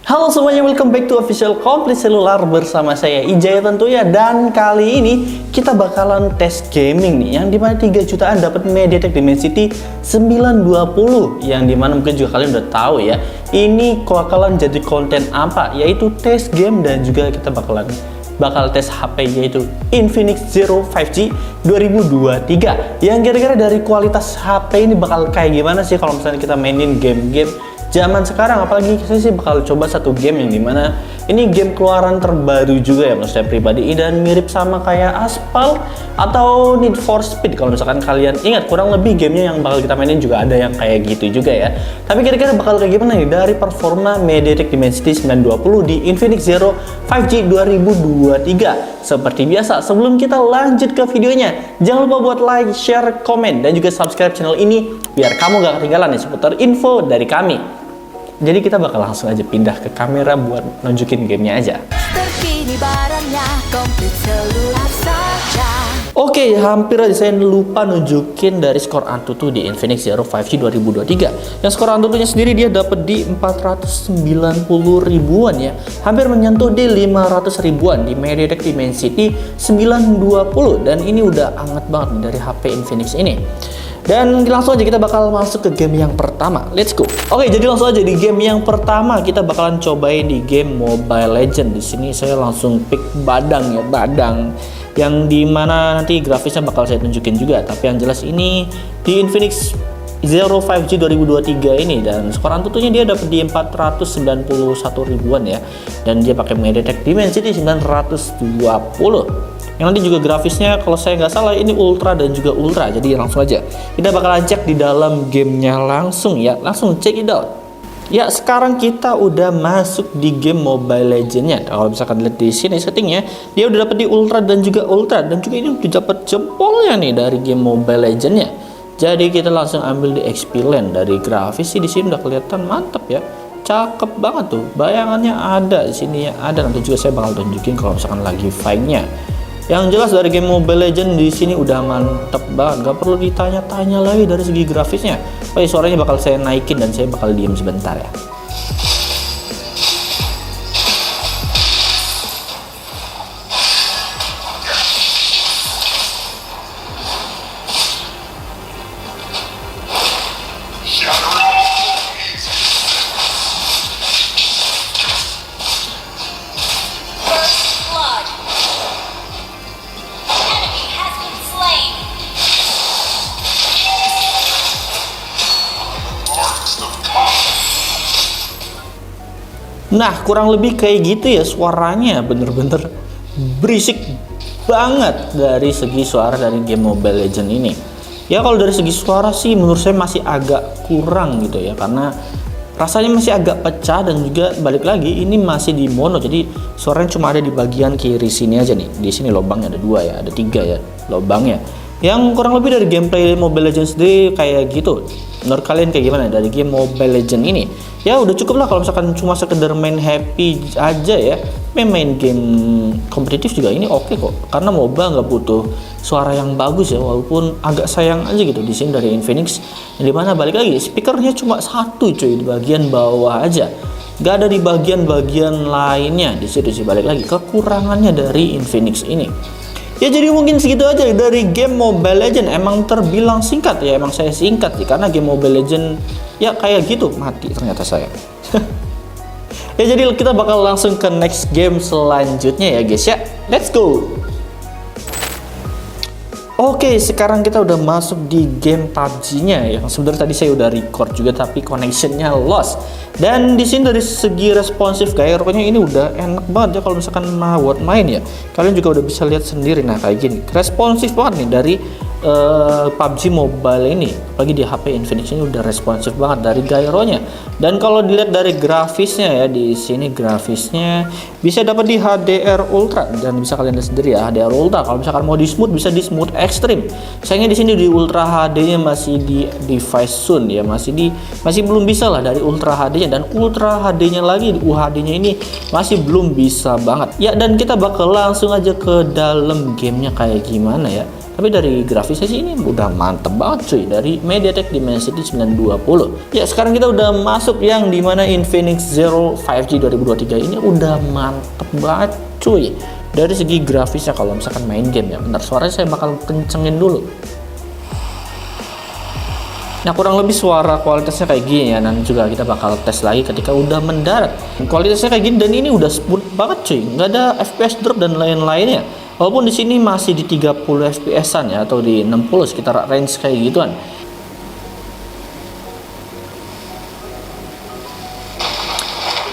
Halo semuanya, welcome back to Official Complete Cellular bersama saya Ijaya tentunya. Dan kali ini kita bakalan tes gaming nih, yang dimana 3 jutaan dapat MediaTek Dimensity 920, yang dimana mungkin juga kalian udah tahu ya, ini bakalan jadi konten apa, yaitu tes game dan juga kita bakal tes HP, yaitu Infinix Zero 5G 2023. Yang kira-kira dari kualitas HP ini bakal kayak gimana sih kalau misalnya kita mainin game-game zaman sekarang. Apalagi saya sih bakal coba satu game yang dimana ini game keluaran terbaru juga ya menurut saya pribadi, dan mirip sama kayak Asphalt atau Need for Speed kalau misalkan kalian ingat. Kurang lebih gamenya yang bakal kita mainin juga ada yang kayak gitu juga ya. Tapi kira-kira bakal kayak gimana nih dari performa MediaTek Dimensity 920 di Infinix Zero 5G 2023. Seperti biasa, sebelum kita lanjut ke videonya, jangan lupa buat like, share, komen, dan juga subscribe channel ini biar kamu gak ketinggalan nih seputar info dari kami. Jadi kita bakal langsung aja pindah ke kamera buat nunjukin gamenya aja. Terkini barangnya komplit selular saja. Oke, hampir aja saya lupa nunjukin dari skor Antutu di Infinix Zero 5G 2023. Yang skor Antutunya sendiri dia dapat di 490 ribuan ya. Hampir menyentuh di 500 ribuan di MediaTek Dimensity 920, dan ini udah anget banget dari HP Infinix ini. Dan langsung aja kita bakal masuk ke game yang pertama. Let's go. Oke, jadi langsung aja di game yang pertama kita bakalan cobain di game Mobile Legends. Di sini saya langsung pick Badang ya, Badang. Yang dimana nanti grafisnya bakal saya tunjukin juga. Tapi yang jelas ini di Infinix Zero 5G 2023 ini, dan skor Antutunya dia dapat di 491 ribuan ya. Dan dia pakai MediaTek Dimensity 920. Yang nanti juga grafisnya kalau saya nggak salah ini ultra dan juga ultra. Jadi langsung aja kita bakalan cek di dalam gamenya langsung ya, langsung check it out. Ya, sekarang kita udah masuk di game Mobile Legends-nya. Kalau misalkan lihat di sini settingnya, dia udah dapat di ultra dan juga ultra, dan juga ini udah dapat jempolnya nih dari game Mobile Legends-nya. Jadi kita langsung ambil di XP Land. Dari grafis sih di sini udah kelihatan mantap ya. Cakep banget tuh. Bayangannya ada di sini ya, ada. Nanti juga saya bakal tunjukin kalau misalkan lagi fight-nya. Yang jelas dari game Mobile Legends di sini udah mantep banget, gak perlu ditanya-tanya lagi dari segi grafisnya. Oke, suaranya bakal saya naikin dan saya bakal diem sebentar ya. Nah, kurang lebih kayak gitu ya suaranya, bener-bener berisik banget dari segi suara dari game Mobile Legends ini. Ya kalau dari segi suara sih menurut saya masih agak kurang gitu ya, karena rasanya masih agak pecah, dan juga balik lagi ini masih di mono, jadi suaranya cuma ada di bagian kiri sini aja nih. Di sini lubangnya ada 2 ya, ada 3 ya lubangnya. Yang kurang lebih dari gameplay Mobile Legends sendiri kayak gitu. Menurut kalian kayak gimana dari game Mobile Legends ini? Ya udah cukup lah kalau misalkan cuma sekedar main happy aja ya. Main game kompetitif juga ini oke kok, karena MOBA nggak butuh suara yang bagus ya, walaupun agak sayang aja gitu di sini dari Infinix. Yang dimana balik lagi speakernya cuma 1 cuy di bagian bawah aja, nggak ada di bagian-bagian lainnya. Di situ sih balik lagi kekurangannya dari Infinix ini. Ya jadi mungkin segitu aja dari game Mobile Legends. Emang terbilang singkat ya, emang saya singkat sih, karena game Mobile Legends ya kayak gitu, mati ternyata saya. Ya jadi kita bakal langsung ke next game selanjutnya ya guys ya. Let's go. Oke, sekarang kita udah masuk di game PUBG-nya. Yang sebenarnya tadi saya udah record juga tapi connection-nya lost. Dan di sini dari segi responsif gyro-nya ini udah enak banget ya kalau misalkan mau buat main ya. Kalian juga udah bisa lihat sendiri, nah kayak gini. Responsif banget nih dari PUBG Mobile ini. Apalagi di HP Infinix ini udah responsif banget dari gyro-nya. Dan kalau dilihat dari grafisnya ya, di sini grafisnya bisa dapat di HDR Ultra, dan bisa kalian lihat sendiri ya HDR Ultra. Kalau misalkan mau di smooth bisa di smooth extreme. Sayangnya di sini di Ultra HD-nya masih di device soon ya, masih belum bisa lah dari Ultra HD-nya, dan Ultra HD-nya lagi di UHD-nya ini masih belum bisa banget. Ya, dan kita bakal langsung aja ke dalam gamenya kayak gimana ya. Tapi dari grafisnya sih ini udah mantep banget cuy, dari MediaTek Dimensity 920. Ya sekarang kita udah masuk yang dimana Infinix Zero 5G 2023 ini udah mantep banget cuy. Dari segi grafisnya kalau misalkan main game ya, bentar suaranya saya bakal kencengin dulu. Nah kurang lebih suara kualitasnya kayak gini ya, nanti juga kita bakal tes lagi ketika udah mendarat. Kualitasnya kayak gini dan ini udah smooth banget cuy, nggak ada FPS drop dan lain-lainnya. Walaupun di sini masih di 30 FPS-an ya, atau di 60 sekitar range kayak gituan.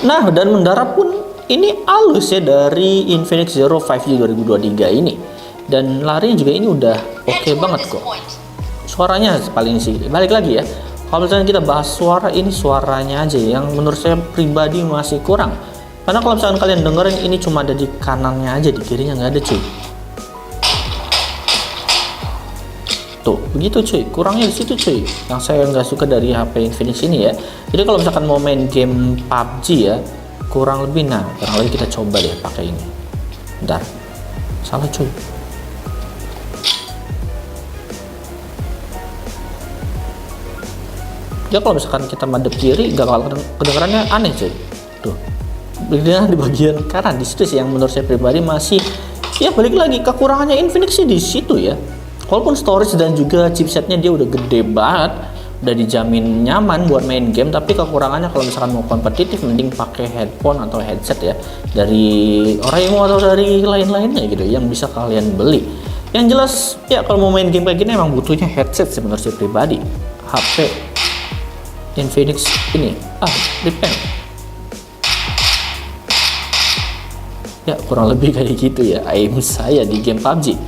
Nah dan mendarat pun ini halus ya dari Infinix Zero 5G 2023 ini. Dan larinya juga ini udah oke banget kok. Suaranya paling sih balik lagi ya, kalau misalnya kita bahas suara, ini suaranya aja yang menurut saya pribadi masih kurang, karena kalau misalkan kalian dengerin ini cuma ada di kanannya aja, di kirinya nggak ada cuy. Tuh begitu cuy, kurangnya di situ cuy, yang saya nggak suka dari HP Infinix ini ya. Jadi kalau misalkan mau main game PUBG ya, kurang lebih, nah kurang lebih kita coba deh pakai ini. Bentar, salah cuy. Ya kalau misalkan kita madep kiri gak bakal kedengarannya aneh cuy. Tuh di bagian kanan, di situ sih yang menurut saya pribadi masih ya, balik lagi kekurangannya Infinix sih di situ ya. Walaupun storage dan juga chipsetnya dia udah gede banget, udah dijamin nyaman buat main game, tapi kekurangannya kalau misalkan mau kompetitif mending pakai headphone atau headset ya, dari Oraimo atau dari lain-lainnya gitu yang bisa kalian beli. Yang jelas ya kalau mau main game kayak gini emang butuhnya headset sih menurut saya pribadi. HP Infinix ini depend ya, kurang lebih kayak gitu ya aim saya di game PUBG.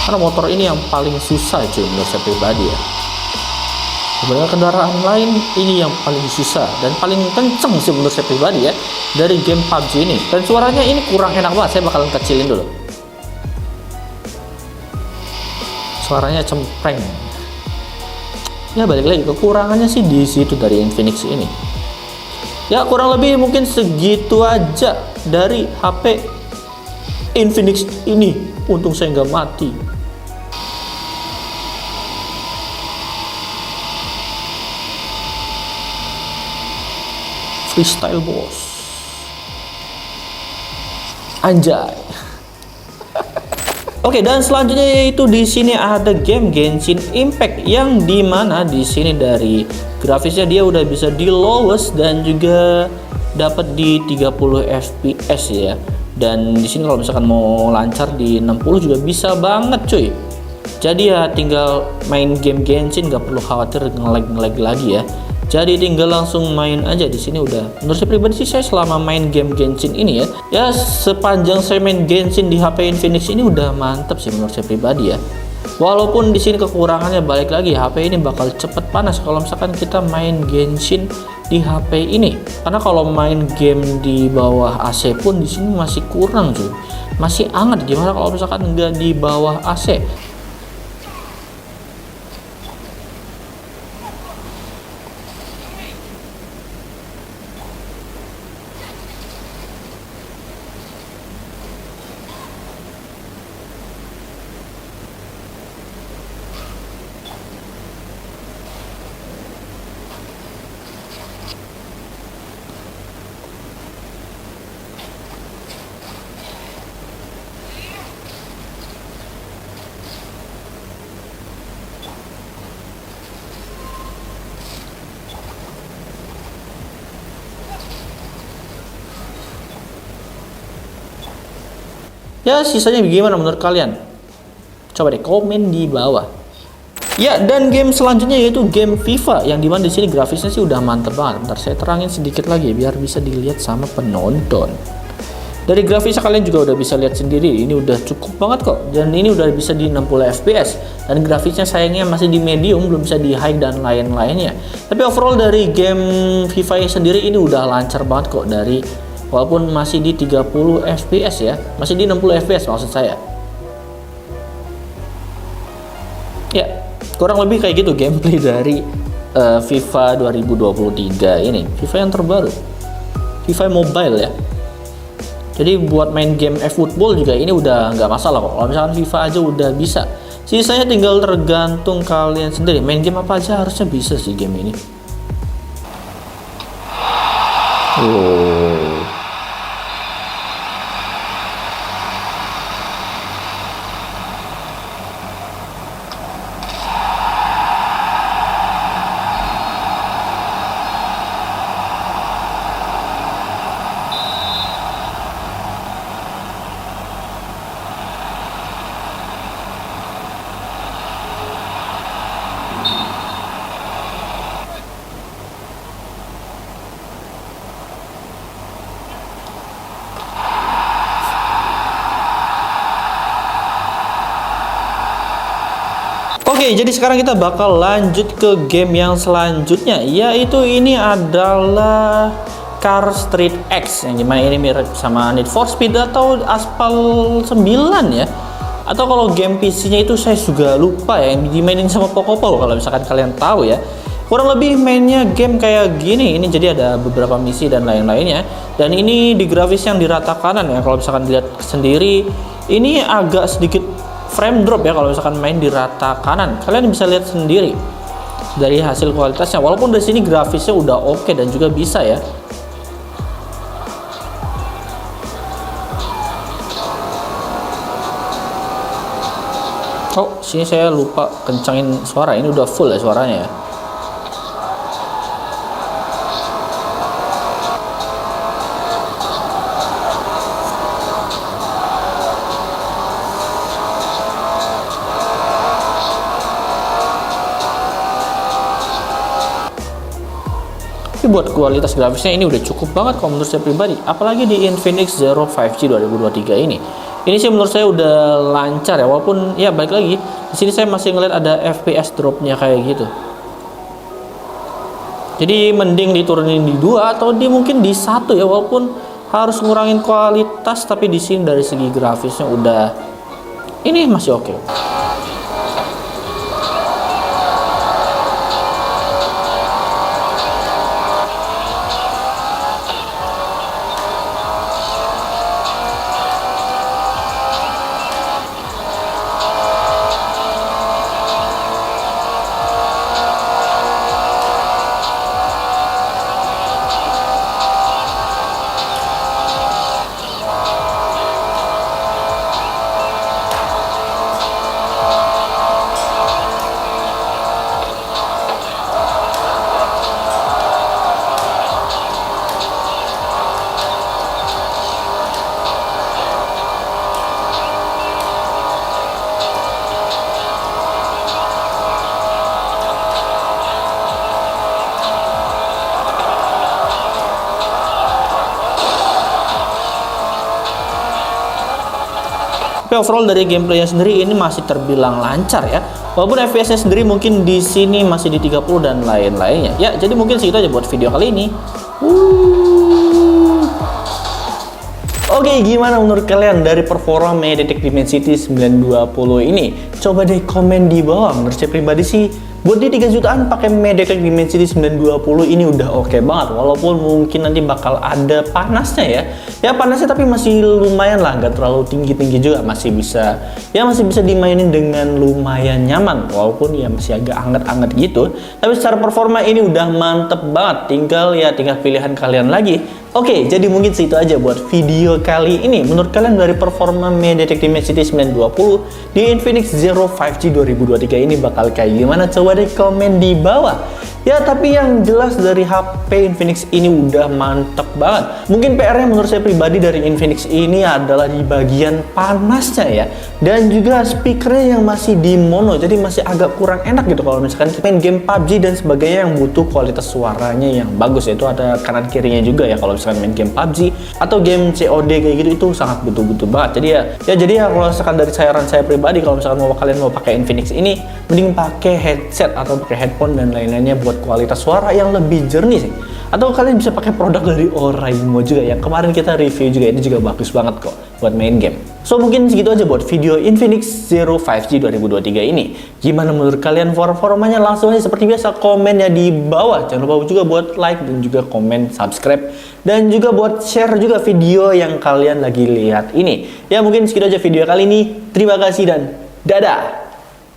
Karena motor ini yang paling susah cuy menurut saya pribadi ya. Sebenarnya kendaraan lain ini yang paling susah dan paling kenceng sih menurut saya pribadi ya dari game PUBG ini. Dan suaranya ini kurang enak banget, saya bakalan kecilin dulu. Suaranya cempreng. Ya balik lagi kekurangannya sih di situ dari Infinix ini. Ya kurang lebih mungkin segitu aja dari HP Infinix ini. Untung saya nggak mati. Freestyle bos. Anjay. Oke, dan selanjutnya yaitu di sini ada game Genshin Impact yang dimana di sini dari grafisnya dia udah bisa di lowest dan juga dapat di 30 fps ya. Dan di sini kalau misalkan mau lancar di 60 juga bisa banget cuy. Jadi ya tinggal main game Genshin, gak perlu khawatir nge-lag lagi ya. Jadi tinggal langsung main aja. Di sini udah, menurut saya pribadi sih, saya selama main game Genshin ini ya sepanjang saya main Genshin di HP Infinix ini udah mantep sih menurut saya pribadi ya. Walaupun di sini kekurangannya balik lagi, HP ini bakal cepet panas kalau misalkan kita main Genshin di HP ini. Karena kalau main game di bawah AC pun di sini masih kurang cuy, masih hangat. Gimana kalau misalkan nggak di bawah AC? Ya sisanya gimana menurut kalian? Coba deh komen di bawah. Ya, dan game selanjutnya yaitu game FIFA yang dimana di sini grafisnya sih udah mantep banget. Ntar saya terangin sedikit lagi biar bisa dilihat sama penonton. Dari grafisnya kalian juga udah bisa lihat sendiri, ini udah cukup banget kok. Dan ini udah bisa di 60 fps. Dan grafisnya sayangnya masih di medium, belum bisa di high dan lain-lainnya. Tapi overall dari game FIFA sendiri ini udah lancar banget kok, dari walaupun masih di 30 fps ya, masih di 60 fps maksud saya. Ya, kurang lebih kayak gitu gameplay dari FIFA 2023 ini, FIFA yang terbaru, FIFA Mobile ya. Jadi buat main game e-football juga ini udah nggak masalah kok. Kalau misalkan FIFA aja udah bisa. Sisanya tinggal tergantung kalian sendiri. Main game apa aja harusnya bisa sih game ini. Oke, jadi sekarang kita bakal lanjut ke game yang selanjutnya, yaitu ini adalah Car Street X, yang dimana ini mirip sama Need for Speed atau Aspal 9 ya. Atau kalau game PC-nya itu saya juga lupa ya, yang dimainin sama Pokopol kalau misalkan kalian tahu ya. Kurang lebih mainnya game kayak gini. Ini jadi ada beberapa misi dan lain-lainnya. Dan ini di grafis yang di rata kanan ya. Kalau misalkan dilihat sendiri, ini agak sedikit frame drop ya kalau misalkan main di rata kanan. Kalian bisa lihat sendiri dari hasil kualitasnya. Walaupun dari sini grafisnya udah oke dan juga bisa ya. Oh, sini saya lupa kencangin suara. Ini udah full ya suaranya ya. Tapi buat kualitas grafisnya ini udah cukup banget kalau menurut saya pribadi, apalagi di Infinix Zero 5G 2023 ini. Ini sih menurut saya udah lancar ya, walaupun ya balik lagi di sini saya masih ngeliat ada FPS dropnya kayak gitu. Jadi mending diturunin di 2 atau di mungkin di 1 ya, walaupun harus ngurangin kualitas, tapi di sini dari segi grafisnya udah ini masih oke. Tapi overall dari gameplaynya sendiri ini masih terbilang lancar ya. Walaupun FPS-nya sendiri mungkin di sini masih di 30 dan lain-lainnya. Ya, jadi mungkin segitu aja buat video kali ini. Oke, gimana menurut kalian dari performa MediaTek Dimensity 920 ini? Coba deh komen di bawah. Menurut saya pribadi sih, buat di 3 jutaan pakai MediaTek Dimensity 920 ini udah oke banget. Walaupun mungkin nanti bakal ada panasnya ya. Ya panasnya tapi masih lumayan lah, nggak terlalu tinggi-tinggi juga, masih bisa dimainin dengan lumayan nyaman. Walaupun ya masih agak anget-anget gitu. Tapi secara performa ini udah mantep banget. Tinggal pilihan kalian lagi. Oke, jadi mungkin segitu aja buat video kali ini. Menurut kalian dari performa MediaTek Dimensity 920 di Infinix Zero 5G 2023 ini bakal kayak gimana? Coba deh komen di bawah. Ya, tapi yang jelas dari HP Infinix ini udah mantep banget. Mungkin PR-nya menurut saya pribadi dari Infinix ini adalah di bagian panasnya ya. Dan juga speakernya yang masih di mono, jadi masih agak kurang enak gitu kalau misalkan kita main game PUBG dan sebagainya yang butuh kualitas suaranya yang bagus. Itu ada kanan kirinya juga ya kalau misalkan main game PUBG atau game COD kayak gitu, itu sangat butuh-butuh banget. Jadi ya kalau misalkan dari saran saya pribadi, kalau misalkan kalian mau pakai Infinix ini, mending pakai headset atau pakai headphone dan lain-lainnya buat buat kualitas suara yang lebih jernih sih. Atau kalian bisa pakai produk dari Oraimo juga yang kemarin kita review juga, ini juga bagus banget kok buat main game. So mungkin segitu aja buat video Infinix Zero 5G 2023 ini. Gimana menurut kalian performanya? Langsung aja seperti biasa komennya di bawah. Jangan lupa juga buat like dan juga komen, subscribe, dan juga buat share juga video yang kalian lagi lihat ini. Ya mungkin segitu aja video kali ini. Terima kasih dan dadah.